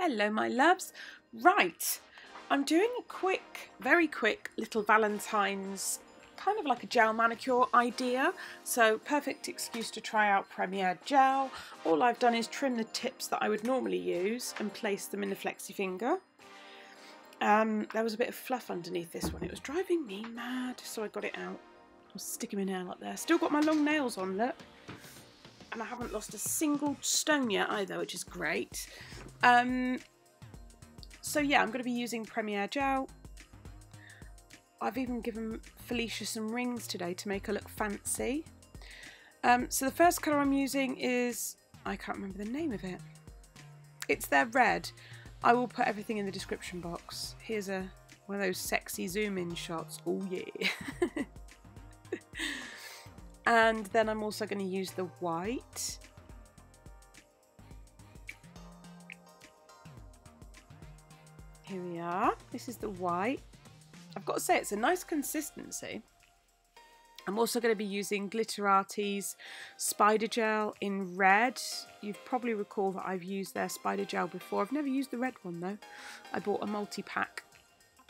Hello my loves. Right, I'm doing a quick, very quick little Valentine's, kind of like a gel manicure idea. So perfect excuse to try out Premier gel. All I've done is trim the tips that I would normally use and place them in the flexi finger. There was a bit of fluff underneath this one. It was driving me mad, so I got it out. I'm sticking my nail up there. Still got my long nails on, look. And I haven't lost a single stone yet either, which is great. So yeah, I'm going to be using Premier gel. I've even given Felicia some rings today to make her look fancy. So the first colour I'm using is, I can't remember the name of it. It's their red. I will put everything in the description box. Here's one of those sexy zoom in shots. Oh yeah. And then I'm also going to use the white. Here we are. This is the white. I've got to say it's a nice consistency. I'm also going to be using Glitterarty's Spider Gel in red. You've probably recall that I've used their Spider Gel before. I've never used the red one though. I bought a multi-pack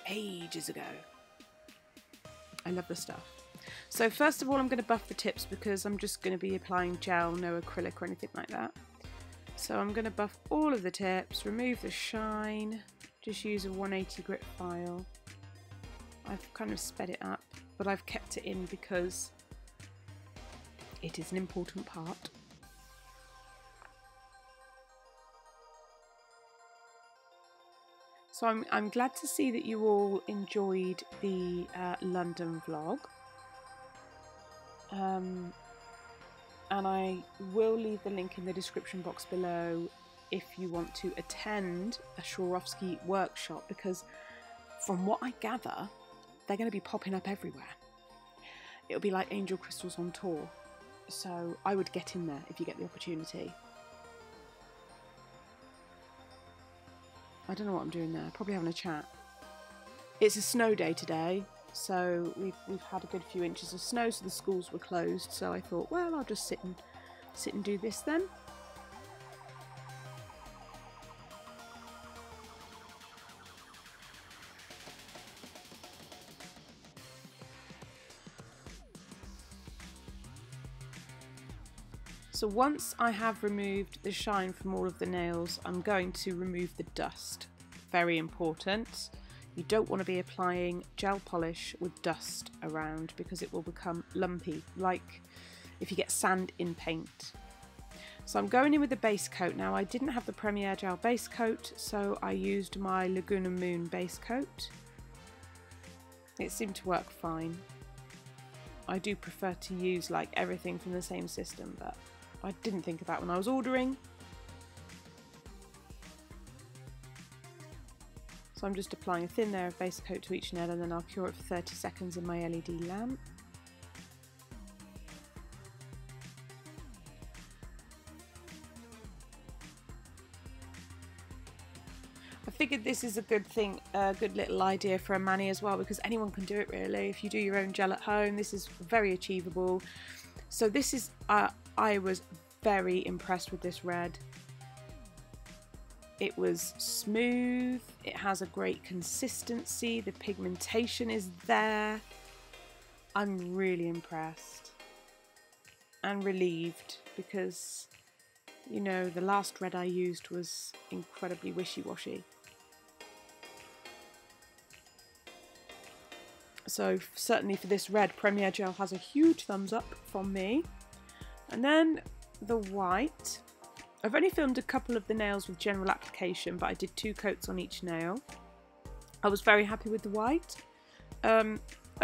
ages ago. I love the stuff. So first of all I'm going to buff the tips because I'm just going to be applying gel, no acrylic or anything like that. So I'm going to buff all of the tips, remove the shine, just use a 180 grit file. I've kind of sped it up, but I've kept it in because it is an important part. So I'm glad to see that you all enjoyed the London vlog. And I will leave the link in the description box below if you want to attend a Swarovski workshop, because from what I gather they're going to be popping up everywhere. It'll be like Angel Crystals on tour, so I would get in there if you get the opportunity. I don't know what I'm doing there, probably having a chat. It's a snow day today, so we've had a good few inches of snow, so the schools were closed, so I thought, well, I'll just sit and do this then. So once I have removed the shine from all of the nails, I'm going to remove the dust. Very important. You don't want to be applying gel polish with dust around because it will become lumpy, like if you get sand in paint. So I'm going in with the base coat now. I didn't have the Premier gel base coat, so I used my Laguna Moon base coat. It seemed to work fine. I do prefer to use like everything from the same system, but I didn't think of that when I was ordering. So I'm just applying a thin layer of base coat to each nail and then I'll cure it for 30 seconds in my LED lamp. I figured this is a good thing, a good little idea for a mani as well, because anyone can do it really. If you do your own gel at home, this is very achievable. So this is, I was very impressed with this red. It was smooth, it has a great consistency, the pigmentation is there. I'm really impressed and relieved because, you know, the last red I used was incredibly wishy-washy. So certainly for this red, Premier gel has a huge thumbs up from me. And then the white. I've only filmed a couple of the nails with general application, but I did 2 coats on each nail. I was very happy with the white. I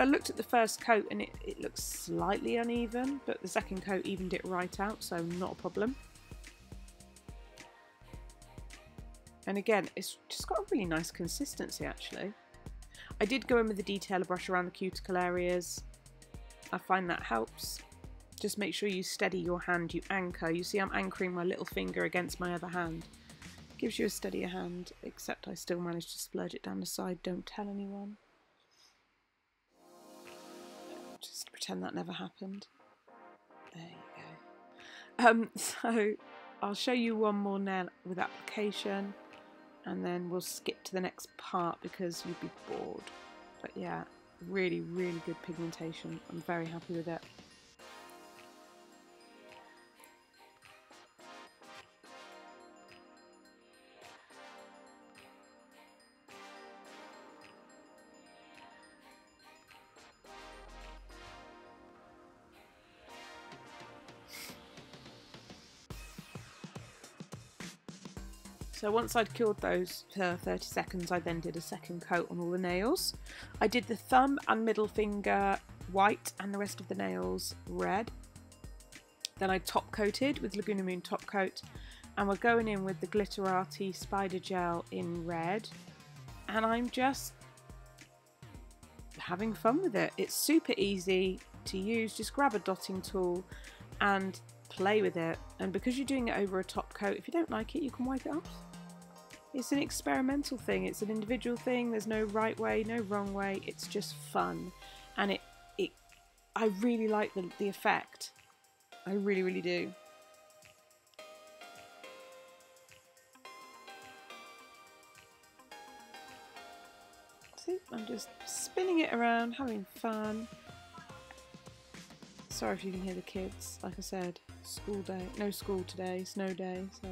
looked at the first coat and it looks slightly uneven, but the second coat evened it right out, so not a problem. And again, it's just got a really nice consistency actually. I did go in with the detailer brush around the cuticle areas. I find that helps. Just make sure you steady your hand, you anchor. You see I'm anchoring my little finger against my other hand. Gives you a steadier hand, except I still managed to splurge it down the side. Don't tell anyone. Just pretend that never happened. There you go. So I'll show you one more nail with application. and then we'll skip to the next part because you'd be bored. But yeah, really, really good pigmentation. I'm very happy with it. So once I'd cured those for 30 seconds, I then did a second coat on all the nails. I did the thumb and middle finger white and the rest of the nails red. Then I top coated with Laguna Moon top coat, and we're going in with the Glitterarty Spider Gel in red. And I'm just having fun with it. It's super easy to use. Just grab a dotting tool and play with it. And because you're doing it over a top coat, if you don't like it, you can wipe it off. It's an experimental thing. It's an individual thing. There's no right way, no wrong way. It's just fun. And I really like the effect. I really, really do. See, I'm just spinning it around, having fun. Sorry if you can hear the kids. Like I said, school day. No school today, snow day, so...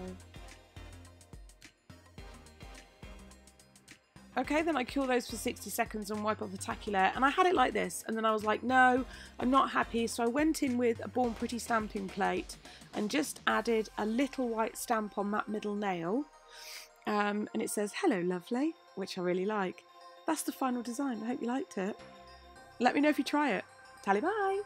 Okay, then I cure those for 60 seconds and wipe off the tacky layer. And I had it like this, and then I was like, no, I'm not happy. So I went in with a Born Pretty stamping plate and just added a little white stamp on that middle nail. And it says, "Hello, lovely," which I really like. That's the final design. I hope you liked it. Let me know if you try it. Tally bye!